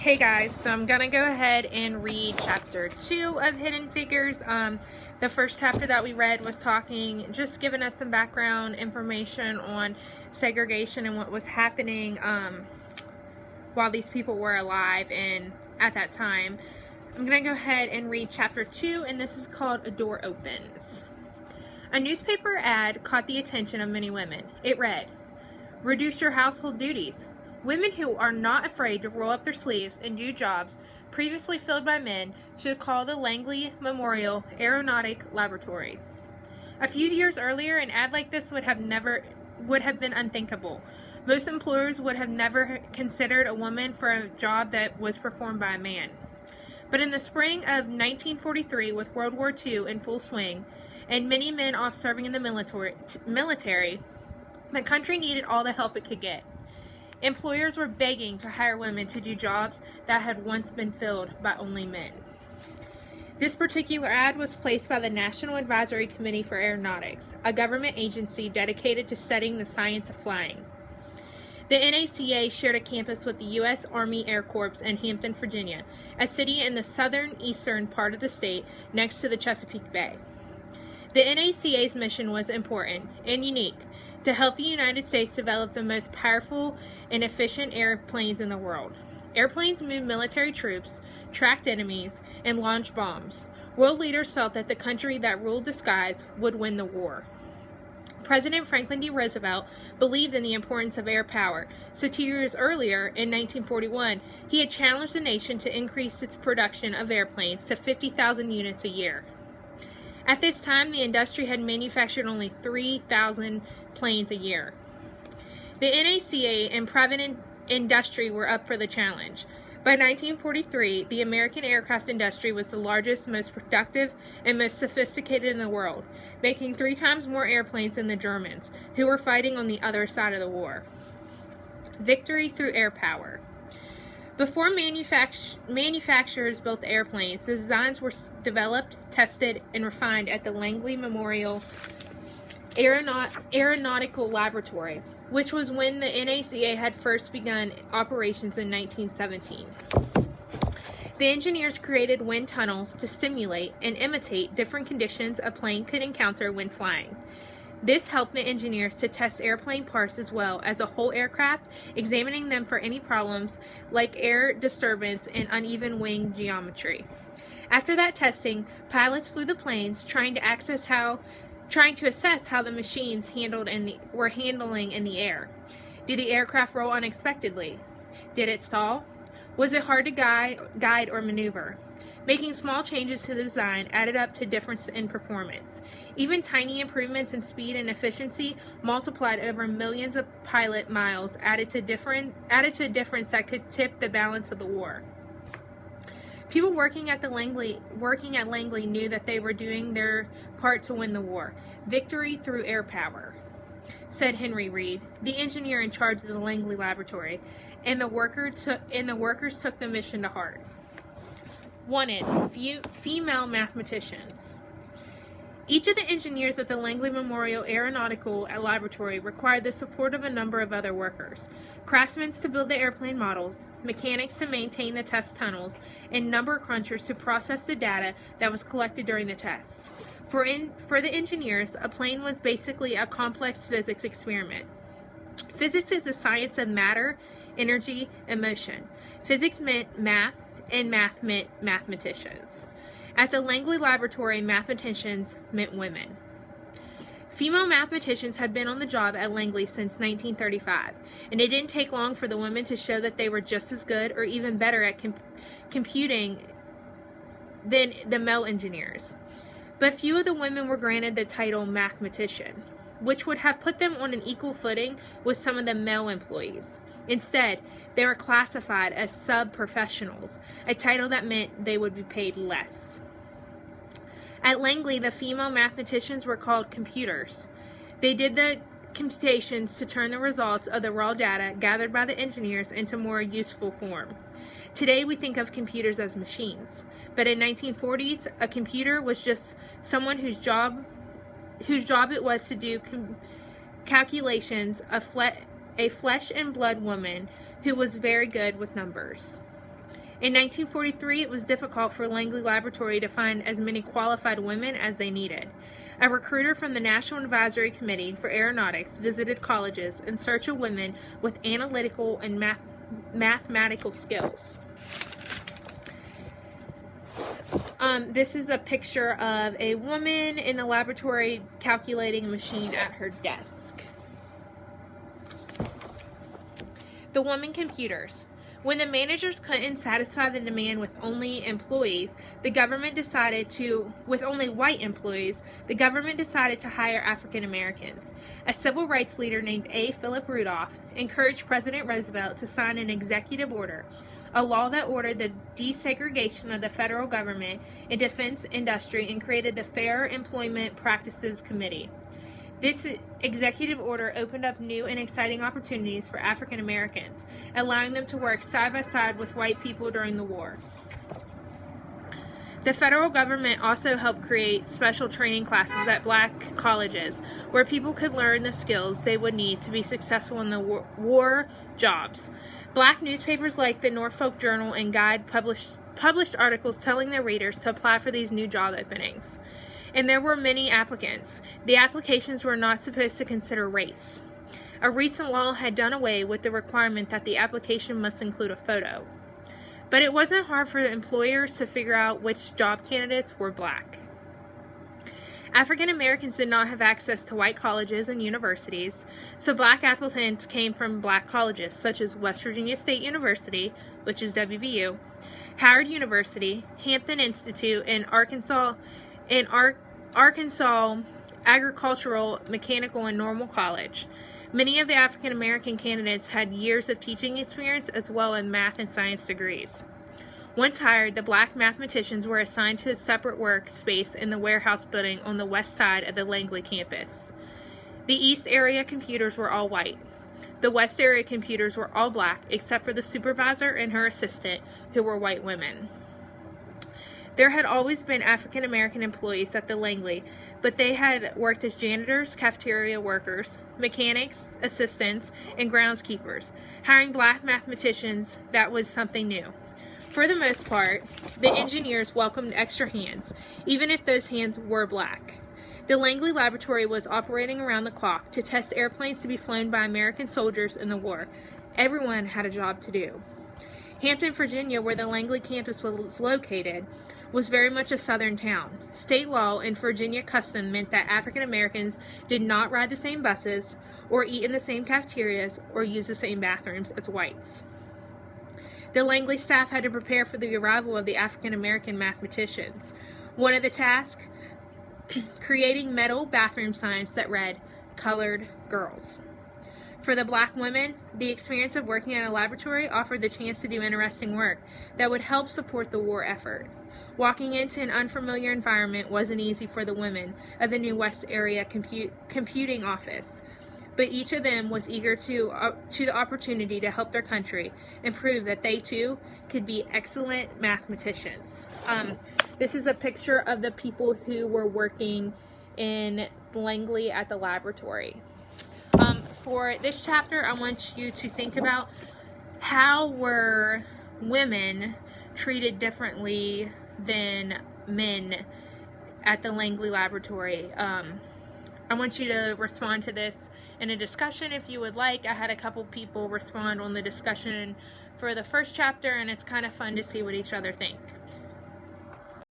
Hey guys, so I'm gonna go ahead and read chapter 2 of Hidden Figures. The first chapter that we read was just giving us some background information on segregation and what was happening while these people were alive and at that time. I'm gonna go ahead and read chapter 2, and this is called A Door Opens. A newspaper ad caught the attention of many women. It read, "Reduce your household duties. Women who are not afraid to roll up their sleeves and do jobs previously filled by men should call the Langley Memorial Aeronautic Laboratory." A few years earlier, an ad like this would have been unthinkable. Most employers would have never considered a woman for a job that was performed by a man. But in the spring of 1943, with World War II in full swing, and many men off serving in the military, the country needed all the help it could get. Employers were begging to hire women to do jobs that had once been filled by only men. This particular ad was placed by the National Advisory Committee for Aeronautics, a government agency dedicated to studying the science of flying. The NACA shared a campus with the U.S. Army Air Corps in Hampton, Virginia, a city in the southeastern part of the state next to the Chesapeake Bay. The NACA's mission was important and unique: to help the United States develop the most powerful and efficient airplanes in the world. Airplanes moved military troops, tracked enemies, and launched bombs. World leaders felt that the country that ruled the skies would win the war. President Franklin D. Roosevelt believed in the importance of air power, so 2 years earlier, in 1941, he had challenged the nation to increase its production of airplanes to 50,000 units a year. At this time, the industry had manufactured only 3,000 planes a year. The NACA and private industry were up for the challenge. By 1943, the American aircraft industry was the largest, most productive, and most sophisticated in the world, making 3 times more airplanes than the Germans, who were fighting on the other side of the war. Victory through air power. Before manufacturers built airplanes, the designs were developed, tested, and refined at the Langley Memorial Aeronautical Laboratory, which was when the NACA had first begun operations in 1917. The engineers created wind tunnels to simulate and imitate different conditions a plane could encounter when flying. This helped the engineers to test airplane parts as well as a whole aircraft, examining them for any problems like air disturbance and uneven wing geometry. After that testing, pilots flew the planes, trying to assess how the machines were handling in the air. Did the aircraft roll unexpectedly? Did it stall? Was it hard to guide or maneuver? Making small changes to the design added up to difference in performance. Even tiny improvements in speed and efficiency multiplied over millions of pilot miles added to a difference that could tip the balance of the war. People working at Langley knew that they were doing their part to win the war. Victory through air power, said Henry Reed, the engineer in charge of the Langley Laboratory, and the workers took the mission to heart. Wanted, female mathematicians. Each of the engineers at the Langley Memorial Aeronautical Laboratory required the support of a number of other workers: craftsmen to build the airplane models, mechanics to maintain the test tunnels, and number crunchers to process the data that was collected during the tests. For the engineers, a plane was basically a complex physics experiment. Physics is the science of matter, energy, and motion. Physics meant math, and math meant mathematicians. At the Langley Laboratory, mathematicians meant women. Female mathematicians had been on the job at Langley since 1935, and it didn't take long for the women to show that they were just as good or even better at computing than the male engineers. But few of the women were granted the title mathematician, which would have put them on an equal footing with some of the male employees. Instead, they were classified as sub-professionals, a title that meant they would be paid less. At Langley, the female mathematicians were called computers. They did the computations to turn the results of the raw data gathered by the engineers into more useful form. Today, we think of computers as machines, but in 1940s, a computer was just someone whose job it was to do calculations, a flesh and blood woman who was very good with numbers. In 1943, it was difficult for Langley Laboratory to find as many qualified women as they needed. A recruiter from the National Advisory Committee for Aeronautics visited colleges in search of women with analytical and mathematical skills. This is a picture of a woman in the laboratory calculating a machine at her desk. The woman computers. When the managers couldn't satisfy the demand with only white employees, the government decided to hire African Americans. A civil rights leader named A. Philip Rudolph encouraged President Roosevelt to sign an executive order, a law that ordered the desegregation of the federal government and defense industry and created the Fair Employment Practices Committee. This executive order opened up new and exciting opportunities for African Americans, allowing them to work side by side with white people during the war. The federal government also helped create special training classes at black colleges where people could learn the skills they would need to be successful in the war jobs. Black newspapers like the Norfolk Journal and Guide published articles telling their readers to apply for these new job openings. And there were many applicants. The applications were not supposed to consider race. A recent law had done away with the requirement that the application must include a photo. But it wasn't hard for the employers to figure out which job candidates were black. African Americans did not have access to white colleges and universities, so black applicants came from black colleges such as West Virginia State University, which is WVU, Howard University, Hampton Institute, and Arkansas Agricultural, Mechanical, and Normal College. Many of the African American candidates had years of teaching experience as well as math and science degrees. Once hired, the black mathematicians were assigned to a separate workspace in the warehouse building on the west side of the Langley campus. The east area computers were all white. The west area computers were all black, except for the supervisor and her assistant, who were white women. There had always been African American employees at the Langley, but they had worked as janitors, cafeteria workers, mechanics, assistants, and groundskeepers. Hiring black mathematicians, that was something new. For the most part, the engineers welcomed extra hands, even if those hands were black. The Langley Laboratory was operating around the clock to test airplanes to be flown by American soldiers in the war. Everyone had a job to do. Hampton, Virginia, where the Langley campus was located, was very much a southern town. State law and Virginia custom meant that African Americans did not ride the same buses, or eat in the same cafeterias, or use the same bathrooms as whites. The Langley staff had to prepare for the arrival of the African American mathematicians. One of the tasks, creating metal bathroom signs that read, "Colored Girls." For the black women, the experience of working at a laboratory offered the chance to do interesting work that would help support the war effort. Walking into an unfamiliar environment wasn't easy for the women of the New West Area Computing Office, but each of them was eager to the opportunity to help their country and prove that they too could be excellent mathematicians. This is a picture of the people who were working in Langley at the laboratory. For this chapter, I want you to think about how were women treated differently than men at the Langley Laboratory. I want you to respond to this in a discussion if you would like. I had a couple people respond on the discussion for the first chapter, and it's kind of fun to see what each other think.